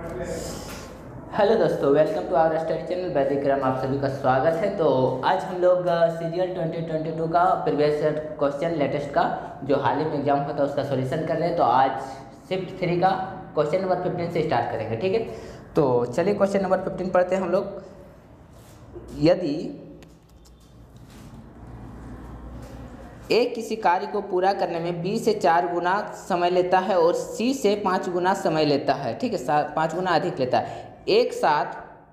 Hello दोस्तों, welcome to our study channel Vaidik Kram. आप सभी का स्वागत है। तो आज हम लोग सीजीएल 2022 का प्रीवियस क्वेश्चन लेटेस्ट का जो हाल ही में एग्जाम हुआ था उसका सॉल्यूशन कर रहे हैं। तो आज शिफ्ट 3 का क्वेश्चन नंबर 15 से स्टार्ट करेंगे, ठीक है। तो चलिए क्वेश्चन नंबर 15 पढ़ते हैं हम लोग। यदि ए किसी कार्य को पूरा करने में बी से 4 गुना समय लेता है और सी से 5 गुना समय लेता है, ठीक है, 5 गुना अधिक लेता है, एक साथ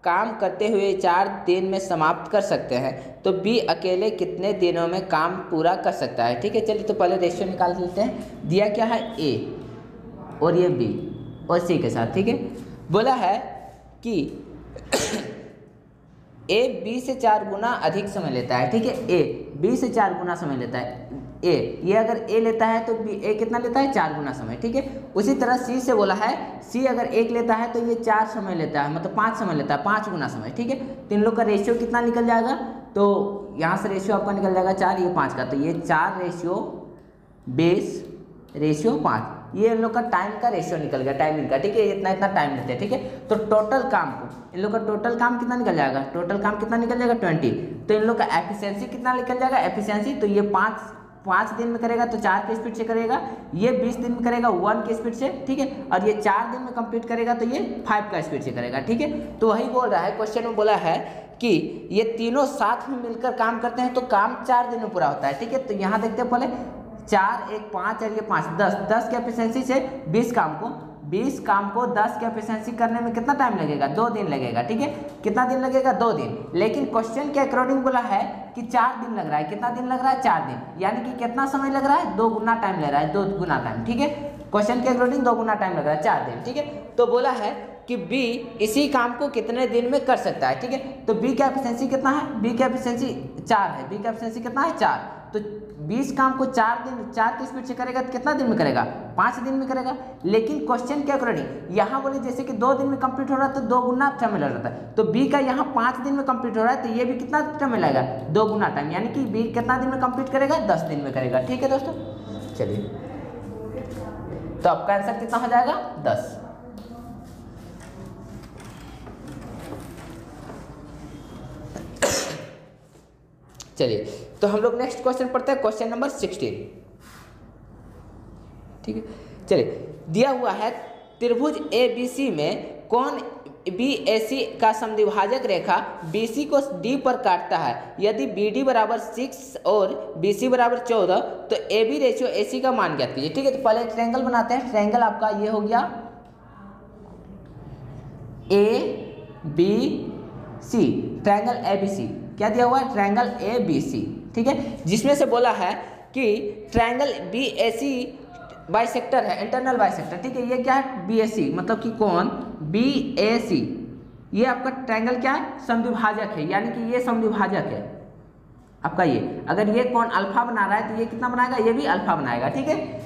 काम करते हुए 4 दिन में समाप्त कर सकते हैं, तो बी अकेले कितने दिनों में काम पूरा कर सकता है, ठीक है। चलिए तो पहले रेशियो निकाल लेते हैं। दिया क्या है, ए और ये बी और सी के साथ, ठीक है। बोला है कि ए बी से 4 गुना अधिक समय लेता है, ठीक है। ए बी से 4 गुना समय लेता है। ये अगर ए लेता है तो बी ए कितना लेता है, 4 गुना समय, ठीक है। उसी तरह सी से बोला है, सी अगर 1 लेता है तो ये 4 समय लेता है, मतलब 5 समय लेता है, 5 गुना समय, ठीक है। तो इन लोग का रेशियो कितना निकल जाएगा, तो यहाँ से रेशियो आपका निकल जाएगा 4, ये 5 का, तो ये 4 रेशियो 20 रेशियो 5, ये इन लोग का टाइम का रेशियो निकल गया, टाइमिंग का, ठीक है। इतना इतना टाइम लेते हैं, ठीक है। तो टोटल काम को इन लोग का टोटल काम कितना निकल जाएगा, टोटल काम कितना निकल जाएगा 20। तो इन लोग का एफिशिएंसी कितना निकल जाएगा, एफिशिएंसी, तो ये 5 दिन में करेगा तो 4 की स्पीड से करेगा, ये 20 दिन में करेगा 1 की स्पीड से, ठीक है। और ये 4 दिन में कंप्लीट करेगा तो ये 5 का स्पीड से करेगा, ठीक है। तो वही बोल रहा है, क्वेश्चन में बोला है कि ये तीनों साथ में मिलकर काम करते हैं तो काम 4 दिन में पूरा होता है, ठीक है। तो यहाँ देखते हैं पहले 4 1 5 और ये 5 10 की एफिशिएंसी से 20 काम को 10 की एफिशिएंसी करने में कितना टाइम लगेगा, 2 दिन लगेगा, ठीक है। कितना दिन लगेगा, 2 दिन। लेकिन क्वेश्चन के अकॉर्डिंग बोला है कि 4 दिन लग रहा है, कितना दिन लग रहा है, 4 दिन, यानी कि कितना समय लग रहा है, 2 गुना टाइम ले रहा है, 2 गुना टाइम, ठीक है। क्वेश्चन के अकॉर्डिंग 2 गुना टाइम लग रहा है, 4 दिन, ठीक है। तो बोला है कि बी इसी काम को कितने दिन में कर सकता है, ठीक है। तो बी का एफिशिएंसी कितना है, बी का एफिशिएंसी 4 है, बी का एफिशिएंसी कितना है, 4। तो 20 काम को 4 दिन 4 की स्पीड से करेगा तो कितना दिन में करेगा, 5 दिन में करेगा। लेकिन क्वेश्चन के अकॉर्डिंग यहाँ बोले जैसे कि 2 दिन में कंप्लीट हो रहा है तो 2 गुना समय लग रहा है, तो बी का यहाँ 5 दिन में कंप्लीट हो रहा है तो ये भी कितना समय लगेगा, 2 गुना टाइम, यानी कि बी कितना दिन में कंप्लीट करेगा, 10 दिन में करेगा, ठीक है दोस्तों। चलिए तो आपका आंसर कितना हो जाएगा, 10। चलिए तो हम लोग नेक्स्ट क्वेश्चन पढ़ते हैं, क्वेश्चन नंबर 16, ठीक है। चलिए दिया हुआ है त्रिभुज ABC में कौन BAC का समद्विभाजक रेखा BC को D पर काटता है, यदि BD बराबर 6 और BC बराबर 14 तो AB रेशियो AC का मान ज्ञात कीजिए, ठीक है। तो पहले ट्रायंगल बनाते हैं। ट्रायंगल आपका ये हो गया ABC, ट्रायंगल ABC, क्या दिया हुआ है, ट्रायंगल ABC, ठीक है। जिसमें से बोला है कि ट्रायंगल BAC बाइसेक्टर है, इंटरनल बाइसेक्टर, ठीक है। ये क्या है, BAC मतलब कि कौन BAC, ये आपका ट्रायंगल क्या है, समद्विभाजक है, यानी कि ये समद्विभाजक है आपका। ये अगर ये कौन अल्फा बना रहा है तो ये कितना बनाएगा, ये भी अल्फा बनाएगा, ठीक है।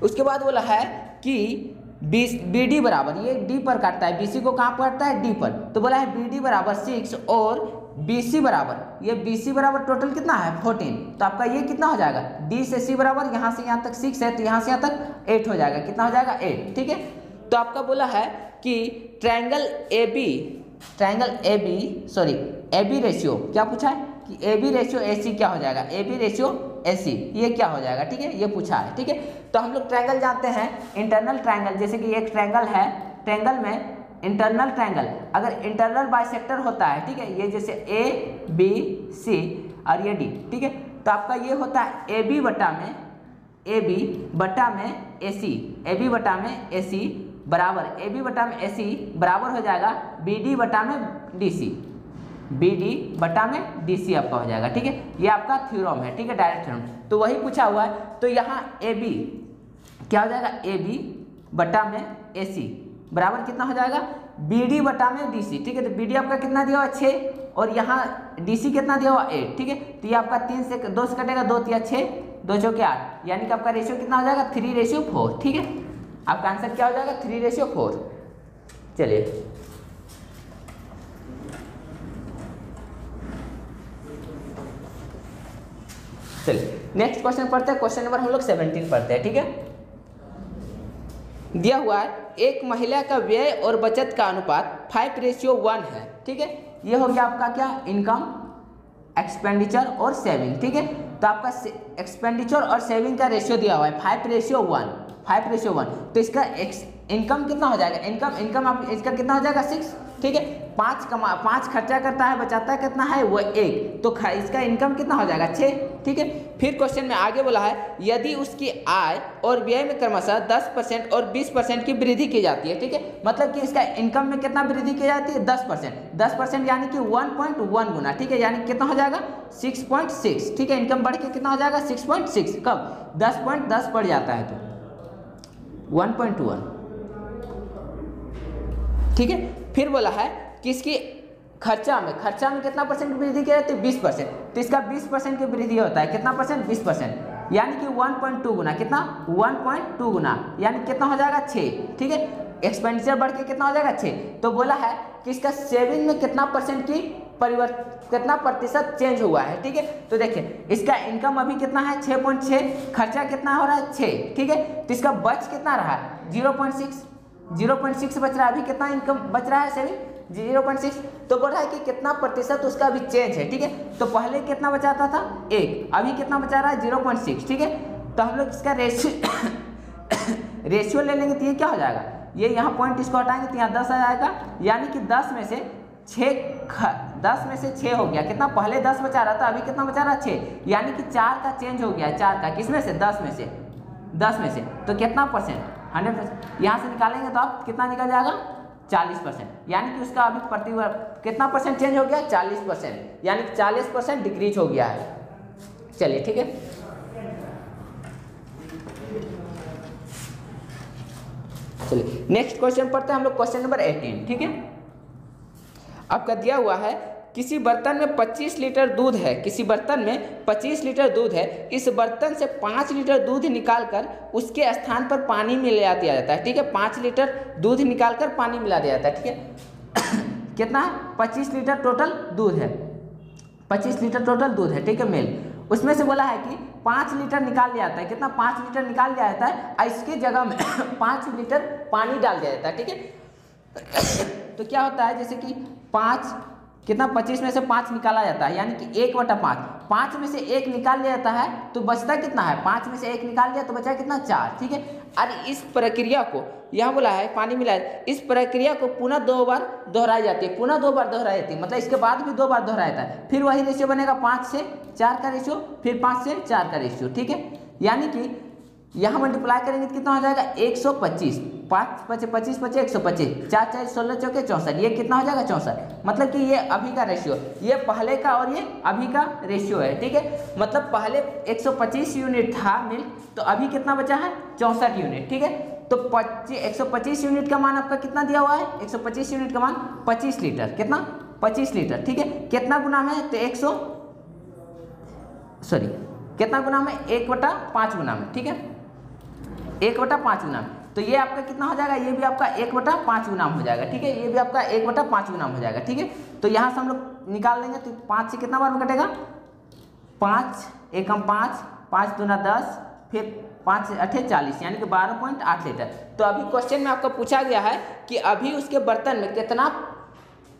उसके बाद बोला है कि BD बराबर, ये D पर काटता है, BC को कहाँ काटता है, D पर, तो बोला है BD बराबर 6 और BC बराबर, ये BC बराबर टोटल कितना है 14, तो आपका ये कितना हो जाएगा, D से C बराबर यहाँ से यहाँ तक 6 है तो यहाँ से यहाँ तक 8 हो जाएगा, कितना हो जाएगा 8, ठीक है। तो आपका बोला है कि ट्रायंगल AB रेशियो क्या पूछा है कि AB रेशियो AC क्या हो जाएगा, AB रेशियो AC ये क्या हो जाएगा, ठीक है, ये पूछा है, ठीक है। तो हम लोग ट्रायंगल जानते हैं, इंटरनल ट्रायंगल, जैसे कि एक ट्रायंगल है, ट्रायंगल में इंटरनल ट्रायंगल अगर इंटरनल बाइसेक्टर होता है, ठीक है, ये जैसे ABC और ये D, ठीक है। तो आपका ये होता है AB बटा में AC बराबर हो जाएगा BD बटा में DC आपका हो जाएगा, ठीक है। ये आपका थ्योरम है, ठीक है, डायरेक्ट थ्योरम, तो वही पूछा हुआ है। तो यहाँ AB क्या हो जाएगा, AB बटा में AC बराबर कितना हो जाएगा, BD बटा में DC, ठीक है। तो BD आपका कितना दिया हुआ 6 और यहाँ DC कितना दिया हुआ 8, ठीक है। तो ये आपका 3 से 2 से कटेगा, 2 3 6 2 4 8, यानी कि आपका रेशियो कितना हो जाएगा, 3:4, ठीक है। आपका आंसर क्या हो जाएगा, 3:4। चलिए नेक्स्ट क्वेश्चन पढ़ते हैं, क्वेश्चन नंबर हम लोग 17 पढ़ते हैं, ठीक है। दिया हुआ है एक महिला का व्यय और बचत का अनुपात 5:1 है, ठीक है। ये हो गया आपका क्या, इनकम, एक्सपेंडिचर और सेविंग, ठीक है। तो आपका एक्सपेंडिचर और सेविंग का रेशियो दिया हुआ है 5:1, तो इसका इनकम कितना हो जाएगा, इनकम आप इसका कितना हो जाएगा 6, ठीक है। 5 खर्चा करता है, बचाता कितना है वो 1, तो इसका इनकम कितना हो जाएगा 6, ठीक है। फिर क्वेश्चन में आगे बोला है यदि उसकी आय और व्यय में क्रमशः 10% और 20% की वृद्धि की जाती है, ठीक है। मतलब कि इसका इनकम में कितना वृद्धि की जाती है 10% यानी कि 1.1 गुना, ठीक है। यानी कितना हो जाएगा 6.6, ठीक है। इनकम बढ़ के कितना हो जाएगा 6.6, कब 10.10 बढ़ जाता है तो 1.1, ठीक है। फिर बोला है कि इसकी खर्चा में कितना परसेंट की वृद्धि की जाती है 20%, तो इसका 20% की वृद्धि होता है कितना परसेंट 20%, यानी कि 1.2 गुना, कितना 1.2 गुना, यानी कितना हो जाएगा 6, ठीक है। एक्सपेंडिचर बढ़ के कितना हो जाएगा 6। तो बोला है कि इसका सेविंग में कितना परसेंट की कितना प्रतिशत चेंज हुआ है, ठीक है। तो देखिए इसका इनकम अभी कितना है 6.6, खर्चा कितना हो रहा है 6, ठीक है। तो इसका बच कितना रहा 0.6 बच रहा है, अभी कितना इनकम बच रहा है सेविंग 0.6। तो बोल रहा है कि कितना प्रतिशत उसका अभी चेंज है, ठीक है। तो पहले कितना बचाता था 1, अभी कितना बचा रहा है 0.6, ठीक है। तो हम लोग इसका रेशियो ले लेंगे तो ये क्या हो जाएगा, ये यहाँ पॉइंट इसको हटाएंगे तो यहाँ 10 आ जाएगा, यानी कि 10 में से 6 हो गया, कितना पहले 10 बचा रहा था, अभी कितना बचा रहा है 6, यानी कि 4 का चेंज हो गया है, 4 का किसमें से 10 में से, तो कितना परसेंट 100%, यहाँ से निकालेंगे तो आप कितना निकल जाएगा 40%, यानी कि उसका अभी कितना परसेंट चेंज हो गया 40%, यानी कि 40% डिक्रीज हो गया है। चलिए ठीक है, चलिए नेक्स्ट क्वेश्चन पढ़ते हैं हम लोग, क्वेश्चन नंबर 18, ठीक है। आपका दिया हुआ है किसी बर्तन में 25 लीटर दूध है, किसी बर्तन में 25 लीटर दूध है, इस बर्तन से 5 लीटर दूध निकालकर उसके स्थान पर पानी मिला दिया जाता है, ठीक है। 5 लीटर दूध निकालकर पानी मिला दिया जाता है, ठीक है। कितना है 25 लीटर टोटल दूध है, 25 लीटर टोटल दूध है, ठीक है मेल। उसमें से बोला है कि 5 लीटर निकाल लिया जाता है, कितना 5 लीटर निकाल लिया जाता है और इसके जगह में 5 लीटर पानी डाल दिया जाता है, ठीक है। तो क्या होता है जैसे कि 5 कितना 25 में से 5 निकाला जाता है, यानी कि 1/5, 5 में से 1 निकाल लिया जाता है तो बचता कितना है, 5 में से 1 निकाल लिया तो बचा कितना 4, ठीक है। और इस प्रक्रिया को यहाँ बोला है पानी मिला, इस प्रक्रिया को पुनः 2 बार दोहराई जाती है, पुनः 2 बार दोहराई जाती है, मतलब इसके बाद भी 2 बार दोहराया जाता है, फिर वही रेशियो बनेगा 5 से 4 का रेशियो, फिर 5 से 4 का रेशियो, ठीक है। यानी कि यहाँ मल्टीप्लाई करेंगे तो कितना हो जाएगा 125, 5 × 25 = 125, 4 × 4 = 16, 4 × 64, ये कितना हो जाएगा 64, मतलब कि ये अभी का रेशियो, ये पहले का और ये अभी का रेशियो है, ठीक है। मतलब पहले 125 यूनिट था मिल्क, तो अभी कितना बचा है 64 यूनिट, ठीक है। तो 125 यूनिट का मान आपका कितना दिया हुआ है, 125 यूनिट का मान 25 लीटर, कितना 25 लीटर, ठीक है। कितना गुना में तो कितना गुना में 1/5 गुना में, ठीक है, 1/5 गुना में। तो ये आपका कितना हो जाएगा, ये भी आपका 1/5 गुना हो जाएगा, ठीक है, ये भी आपका 1/5 गुना हो जाएगा, ठीक है। तो यहाँ से हम लोग निकाल लेंगे तो 5 से कितना बार में कटेगा 5 × 5, 5 × 2 = 10, फिर 5 × 8 = 40, यानी कि 12.8 लीटर। तो अभी क्वेश्चन में आपको पूछा गया है कि अभी उसके बर्तन में कितना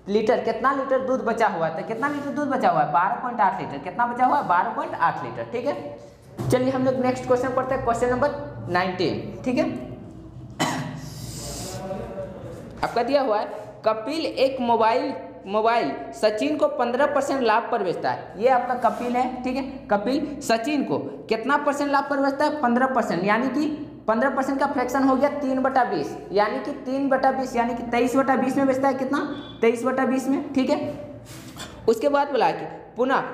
लीटर दूध बचा हुआ है, तो कितना लीटर दूध बचा हुआ है 12.8 लीटर, कितना बचा हुआ है 12.8 लीटर, ठीक है। चलिए हम लोग नेक्स्ट क्वेश्चन पढ़ते हैं, क्वेश्चन नंबर 19, ठीक है। आपका दिया हुआ है कपिल एक मोबाइल सचिन को 15% लाभ पर बेचता है, ये आपका कपिल है, ठीक है। कपिल सचिन को कितना परसेंट लाभ पर बेचता है 15%, यानी कि 15% का फ्रैक्शन हो गया 3/20, यानी कि 3/20, यानी कि 23/20 में बेचता है, कितना 23/20 में, ठीक है। उसके बाद बोला कि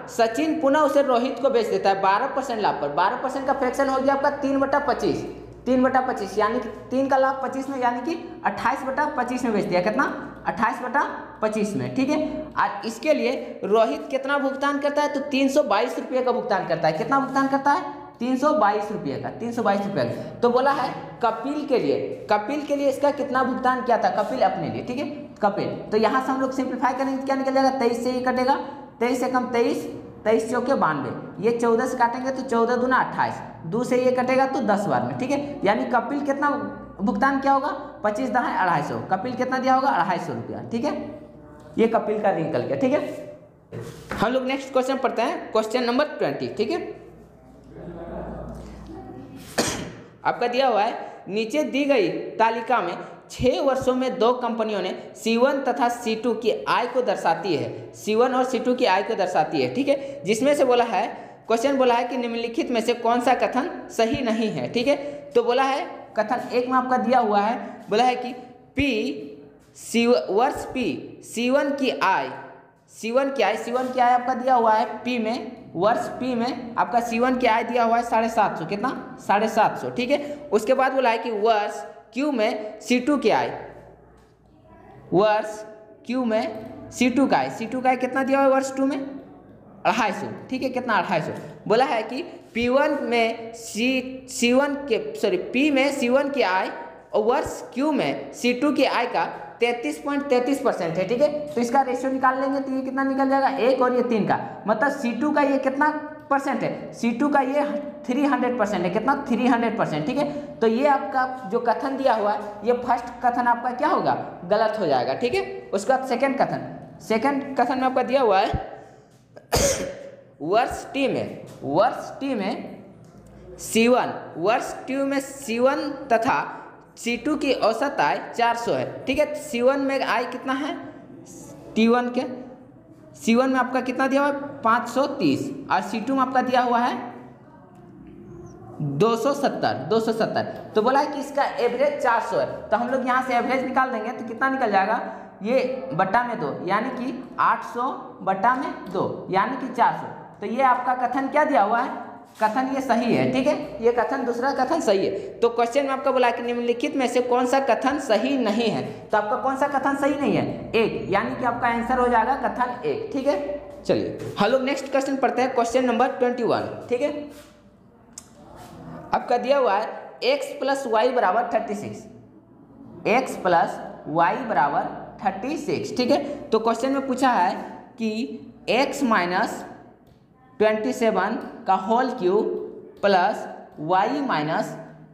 सचिन पुनः उसे रोहित को बेच देता है 12% लाभ पर, 12% का फ्रैक्शन हो गया आपका 3/25, यानी कि 3 का लाभ 25 में, यानी कि 28/25 में बेच दिया, कितना 28/25 में, ठीक है। और इसके लिए रोहित कितना भुगतान करता है तो 322 रुपये का भुगतान करता है, कितना भुगतान करता है 322 रुपये का, 322 रुपये का। तो बोला है कपिल के लिए इसका कितना भुगतान किया था कपिल अपने लिए, ठीक है कपिल। तो यहाँ से हम लोग सिंप्लीफाई करेंगे, क्या निकल जाएगा 23 से ही कटेगा, 23 से कम 23, 23 × 4 = 92, ये 14 से काटेंगे तो 14 × 2 = 28, 2 से ये कटेगा तो 10 बार में, ठीक है। यानी कपिल कितना भुगतान क्या होगा, 25 दहाई 250, कपिल कितना दिया होगा 250 रुपया, ठीक है, ये कपिल का निकल गया, ठीक है। हम लोग नेक्स्ट क्वेश्चन पढ़ते हैं, क्वेश्चन नंबर 20, ठीक है। आपका दिया हुआ है, नीचे दी गई तालिका में 6 वर्षों में 2 कंपनियों ने C1 तथा C2 की आय को दर्शाती है, C1 और C2 की आय को दर्शाती है, ठीक है, जिसमें से बोला है, क्वेश्चन बोला है कि निम्नलिखित में से कौन सा कथन सही नहीं है, ठीक है। तो बोला है कथन एक में आपका दिया हुआ है, बोला है कि वर्ष P C1 की आय आपका दिया हुआ है P में, वर्ष P में आपका C1 की आय दिया हुआ है 750, कितना 750, ठीक है। उसके बाद बोला है कि वर्ष Q में C2 की आय, वर्ष Q में C2 का आय कितना दिया हुआ है वर्ष 2 में 250, ठीक है, कितना 250। बोला है कि P1 में P में C1 की आय और वर्ष Q में C2 की आय का 33.33% है, ठीक है। तो इसका रेशियो निकाल लेंगे तो ये कितना निकल जाएगा 1 और ये 3 का, मतलब C2 का ये कितना परसेंट है, C2 का ये 300% है, कितना 300%, ठीक है। तो ये आपका जो कथन दिया हुआ है, ये फर्स्ट कथन आपका क्या होगा, गलत हो जाएगा, ठीक है। उसके बाद सेकंड कथन में आपका दिया हुआ है वर्ष T में C1 तथा C2 की औसत आय 400 है, ठीक है। C1 में आय कितना है, C1 में आपका कितना दिया हुआ है 530 और C2 में आपका दिया हुआ है 270। तो बोला है कि इसका एवरेज 400 है, तो हम लोग यहाँ से एवरेज निकाल देंगे तो कितना निकल जाएगा, ये बटा में 2 यानी कि 800 बटा में 2 यानी कि 400। तो ये आपका कथन क्या दिया हुआ है, कथन ये सही है, ठीक है, ये कथन दूसरा कथन सही है। तो क्वेश्चन में आपका बोला कि निम्नलिखित में से कौन सा कथन सही नहीं है, तो आपका कौन सा कथन सही नहीं है, 1, यानी कि आपका आंसर हो जाएगा कथन 1, ठीक है। चलिए हम लोग नेक्स्ट क्वेश्चन पढ़ते हैं, क्वेश्चन नंबर 21, ठीक है। आपका दिया हुआ है x + y = 36, x + y = 36, ठीक है। तो क्वेश्चन में पूछा है कि x - 27 का होल क्यूब प्लस y -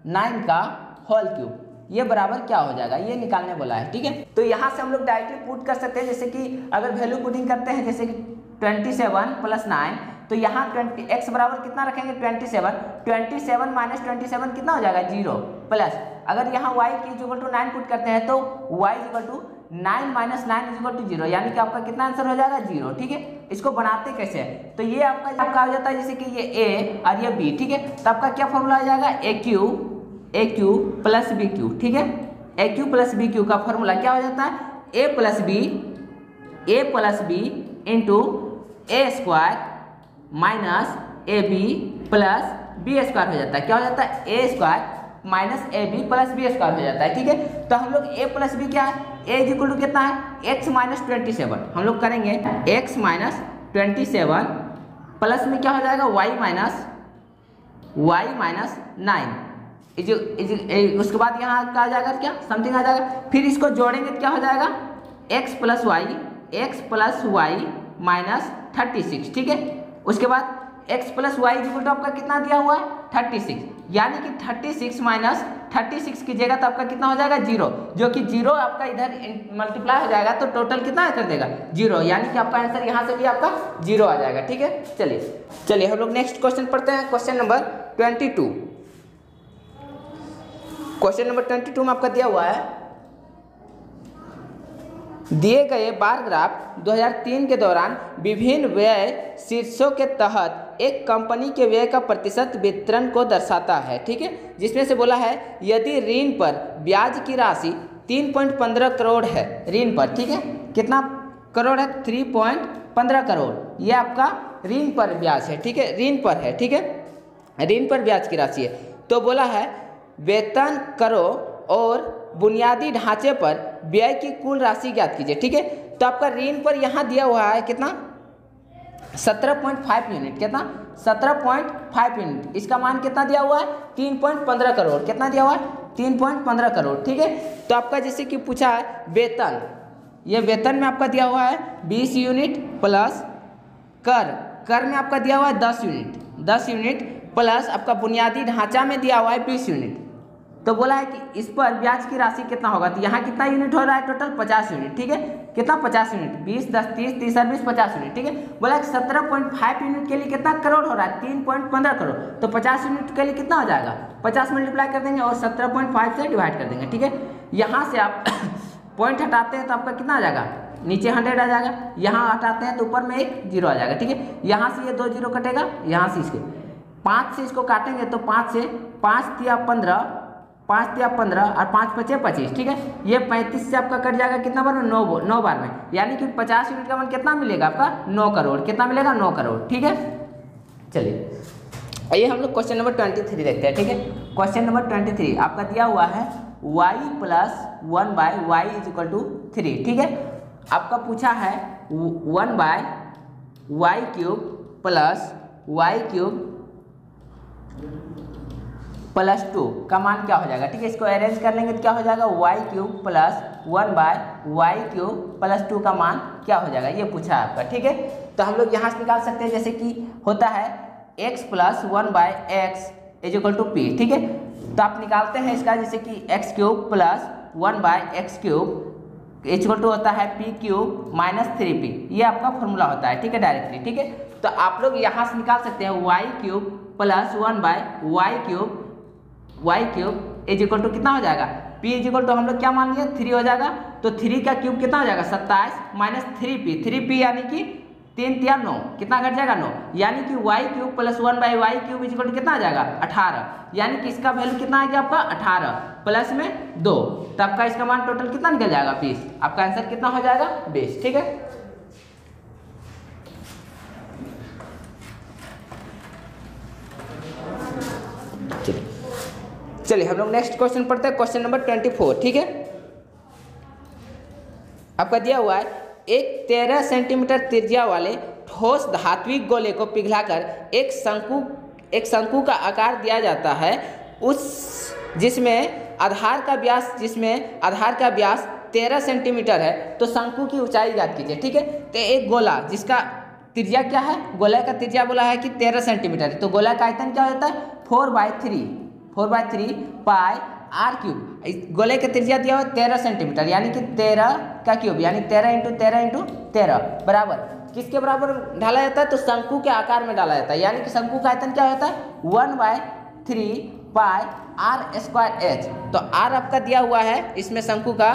9 का होल क्यूब, ये बराबर क्या हो जाएगा, ये निकालने बोला है, ठीक है। तो यहाँ से हम लोग डायरेक्टली पुट कर सकते हैं, जैसे कि अगर वैल्यू पुटिंग करते हैं, जैसे कि 27 + 9, तो यहाँ x बराबर कितना रखेंगे 27 माइनस 27 कितना हो जाएगा 0, प्लस अगर यहाँ y = 9 पुट करते हैं तो y = 9 - 9 = 0, यानी कि आपका कितना आंसर हो जाएगा 0, ठीक है। इसको बनाते कैसे हैं, तो ये आपका हो जाता है जैसे कि ये a और ये b, ठीक है। तो आपका क्या फॉर्मूला आ जाएगा AQ + BQ, ठीक है। AQ + BQ का फॉर्मूला क्या हो जाता है A + B × A² - AB + B² हो जाता है, क्या हो जाता है A² - AB + B² हो जाता है, ठीक है। तो हम लोग A + B क्या है, A = कितना है x - 27, हम लोग करेंगे x - 27 प्लस में क्या हो जाएगा y - 9, उसके बाद यहाँ क्या आ जाएगा, क्या समथिंग आ जाएगा, फिर इसको जोड़ेंगे तो क्या हो जाएगा x + y - 36, ठीक है। उसके बाद x + y = आपका कितना दिया हुआ है 36, यानी कि 36 माइनस 36 की जगह तो आपका कितना हो जाएगा 0, जो कि 0 आपका इधर मल्टीप्लाई हो जाएगा तो टोटल कितना कर देगा 0, यानी कि आपका आंसर यहाँ से भी आपका 0 आ जाएगा, ठीक है। चलिए हम लोग नेक्स्ट क्वेश्चन पढ़ते हैं, क्वेश्चन नंबर 22। क्वेश्चन नंबर 22 में आपका दिया हुआ है, दिए गए बार ग्राफ 2003 के दौरान विभिन्न व्यय शीर्षों के तहत एक कंपनी के व्यय का प्रतिशत वितरण को दर्शाता है, ठीक है। जिसमें से बोला है यदि ऋण पर ब्याज की राशि 3.15 करोड़ है, ऋण पर, ठीक है, कितना करोड़ है 3.15 करोड़, ये आपका ऋण पर ब्याज है, ठीक है, ऋण पर है, ठीक है, ऋण पर ब्याज की राशि है। तो बोला है वेतन करो और बुनियादी ढांचे पर व्यय की कुल राशि ज्ञात कीजिए, ठीक है। तो आपका ऋण पर यहाँ दिया हुआ है कितना 17.5 यूनिट, कितना 17.5 यूनिट, इसका मान कितना दिया हुआ है 3.15 करोड़, कितना दिया हुआ है 3.15 करोड़, ठीक है। तो आपका जैसे कि पूछा है वेतन, ये वेतन में आपका दिया हुआ है 20 यूनिट प्लस कर में आपका दिया हुआ है 10 यूनिट प्लस आपका बुनियादी ढांचा में दिया हुआ है 20 यूनिट तो बोला है कि इस पर ब्याज की राशि कितना होगा, तो यहाँ कितना यूनिट हो रहा है टोटल 50 यूनिट, ठीक है, कितना 50 यूनिट, 20 10 30 30 और 20 50 यूनिट, ठीक है। बोला है 17.5 यूनिट के लिए कितना करोड़ हो रहा है, 3.15 करोड़, तो 50 यूनिट के लिए कितना हो जाएगा, 50 मल्टीप्लाई कर देंगे और 17.5 से डिवाइड कर देंगे, ठीक है। यहाँ से आप पॉइंट हटाते हैं तो आपका कितना आ जाएगा, नीचे 100 आ जाएगा, यहाँ हटाते हैं तो ऊपर में एक 0 आ जाएगा, ठीक है। यहाँ से ये 2 0 कटेगा, यहाँ से इसके 5 से इसको काटेंगे तो 5 से 5 तिया 15, 5 तिया 15 और 5 5 25, ठीक है। ये 35 से आपका कट जाएगा कितना बार में, 9 बार में, यानी कि 50 यूनिट का मान कितना मिलेगा आपका 9 करोड़, कितना मिलेगा 9 करोड़, ठीक है। चलिए आइए हम लोग क्वेश्चन नंबर 23 देखते हैं, ठीक है। क्वेश्चन नंबर 23 आपका दिया हुआ है y + 1/y = 3, ठीक है। आपका पूछा है 1/y³ + y³ + 2 का मान क्या हो जाएगा, ठीक है। इसको अरेंज कर लेंगे तो क्या हो जाएगा, y³ + 1/y³ + 2 का मान क्या हो जाएगा, ये पूछा है आपका, ठीक है। तो हम लोग यहाँ से निकाल सकते हैं, जैसे कि होता है x + 1/x = p, ठीक है। तो आप निकालते हैं इसका, जैसे कि x³ + 1/x³ = होता है p³ - 3p, ये आपका फॉर्मूला होता है, ठीक है, डायरेक्टली, ठीक है। तो आप लोग यहाँ से निकाल सकते हैं y³ + 1/y³ = कितना हो जाएगा, p = हम लोग क्या मान लिए 3 हो जाएगा, तो 3 का क्यूब कितना हो जाएगा 27 - 3p, 3p यानी कि 3 तिया 9, कितना घट जाएगा 9, यानी कि y³ + 1/y³ = कितना आ जाएगा 18, यानी कि इसका वैल्यू कितना आ गया आपका 18 प्लस में 2, तो आपका इसका मान टोटल कितना निकल जाएगा 20, आपका आंसर कितना हो जाएगा 20, ठीक है। चलिए हम लोग नेक्स्ट क्वेश्चन पढ़ते हैं, क्वेश्चन नंबर 24, ठीक है। आपका दिया हुआ है एक 13 सेंटीमीटर त्रिज्या वाले ठोस धात्विक गोले को पिघलाकर एक शंकु का आकार दिया जाता है, जिसमें आधार का व्यास 13 सेंटीमीटर है, तो शंकु की ऊंचाई ज्ञात कीजिए, ठीक है। तो एक गोला जिसका त्रिज्या क्या है, गोला का त्रिज्या बोला है कि 13 सेंटीमीटर है, तो गोला का आयतन क्या होता है 4/3 पाई r³, गोले का त्रिज्या दिया हुआ 13 सेंटीमीटर, यानी कि 13 का क्यूब, यानी 13 × 13 × 13 बराबर किसके बराबर ढाला जाता है, तो शंकु के आकार में डाला जाता है, यानी कि शंकु का आयतन क्या होता है 1/3 पाई r²h। तो r आपका दिया हुआ है, इसमें शंकु का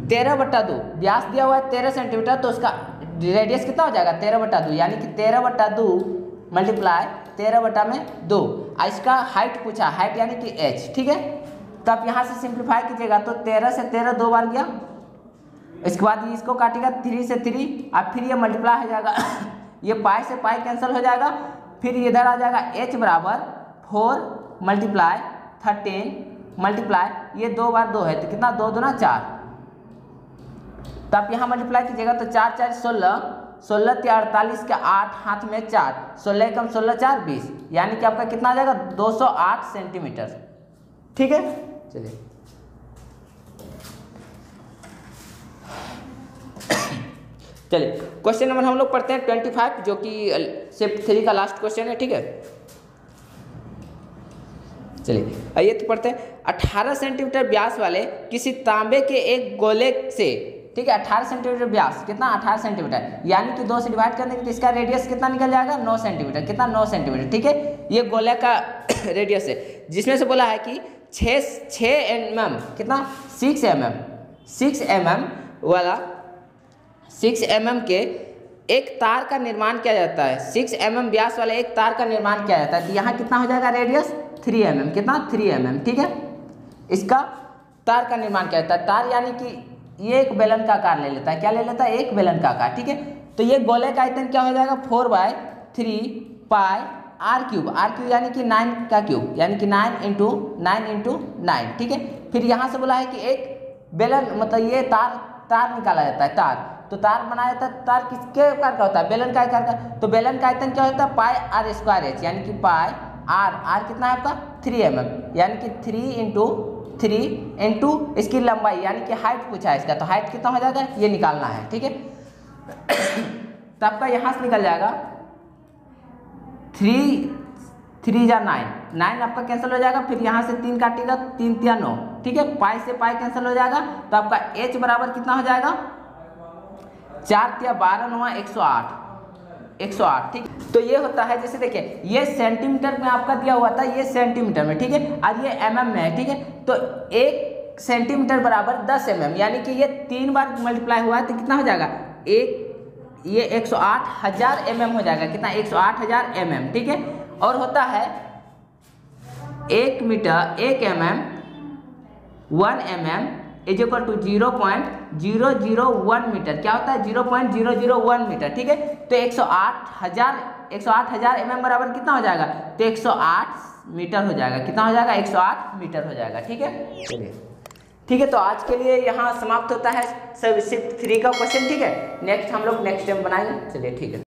13/2 व्यास दिया हुआ है 13 सेंटीमीटर, तो उसका रेडियस कितना हो जाएगा 13/2, यानी कि 13/2 मल्टीप्लाई 13/2, इसका हाइट पूछा, हाइट यानी कि h, ठीक है। तो आप यहाँ से सिंप्लीफाई कीजिएगा तो 13 से 13 2 बार गया, इसके बाद ये इसको काटेगा 3 से 3, अब फिर ये मल्टीप्लाई हो जाएगा ये पाई से पाई कैंसिल हो जाएगा, फिर इधर आ जाएगा h = 4 × 13 मल्टीप्लाई ये 2 बार 2 है, तो कितना 2 दूना 4, तो आप यहाँ मल्टीप्लाई कीजिएगा तो 4 4 16, 16 तिया 48 के 8 हाथ में 4, 16 कम 16 4 20, यानी कि आपका कितना आ जाएगा 208 सेंटीमीटर, ठीक है। चलिए क्वेश्चन नंबर हम लोग पढ़ते हैं 25, जो कि शिफ्ट 3 का लास्ट क्वेश्चन है, ठीक है। चलिए आइए तो पढ़ते हैं 18 सेंटीमीटर व्यास वाले किसी तांबे के एक गोले से, ठीक है, 18 सेंटीमीटर व्यास, कितना 18 सेंटीमीटर, यानी कि 2 से डिवाइड कर देंगे तो इसका रेडियस कितना निकल जाएगा 9 सेंटीमीटर, कितना 9 सेंटीमीटर, ठीक है। ये गोले का रेडियस है, जिसमें से बोला है कि 6 mm, कितना 6 mm वाला 6 mm के एक तार का निर्माण किया जाता है, 6 mm व्यास वाले एक तार का निर्माण किया जाता है, तो यहाँ कितना हो जाएगा रेडियस 3 mm, कितना 3 mm, ठीक है। इसका तार का निर्माण किया जाता है, तार यानी कि ये एक बेलन का आकार ले लेता है, क्या ले लेता है एक बेलन का आकार, ठीक है। तो ये गोले का आयतन क्या हो जाएगा 4/3 पाई r³ यानी कि 9 का क्यूब, यानी कि 9 × 9, ठीक है। फिर यहाँ से बोला है कि एक बेलन, मतलब ये तार निकाला जाता है, तार, तो तार बनाया जाता है, तार किसके आकार का होता है बेलन का आकार का, तो बेलन का आयतन क्या होता है पाई r²h, यानी कि पाई r कितना है आपका 3 mm, यानी कि 3 × इसकी लंबाई, यानी कि हाइट पूछा है इसका, तो हाइट कितना हो जाएगा ये निकालना है, ठीक है। तो आपका यहाँ से निकल जाएगा 3 × 9, 9 आपका कैंसिल हो जाएगा, फिर यहाँ से 3 काटिएगा, 3 तिया 9, ठीक है। पाई से पाई कैंसिल हो जाएगा, तो आपका h बराबर कितना हो जाएगा, 4 तिया 12 9 108, 108, ठीक। तो ये होता है, जैसे देखिए ये सेंटीमीटर में आपका दिया हुआ था, ये सेंटीमीटर में, ठीक है, और ये mm में है, ठीक है। तो 1 सेंटीमीटर बराबर 10 mm, यानी कि ये 3 बार मल्टीप्लाई हुआ है तो कितना हो जाएगा, ये 108,000 mm हो जाएगा, कितना, 108,000 mm, ठीक है। और होता है 1 metre 1 mm 1 mm is equal to 0.001 metre, क्या होता है 0.001 मीटर, ठीक है। तो 108,000 mm बराबर कितना हो जाएगा, तो 108 मीटर हो जाएगा, कितना हो जाएगा, 108 मीटर हो जाएगा, ठीक है। चलिए ठीक है, तो आज के लिए यहाँ समाप्त होता है सब शिफ्ट 3 का क्वेश्चन, ठीक है। नेक्स्ट हम लोग नेक्स्ट टाइम बनाएंगे, चलिए ठीक है।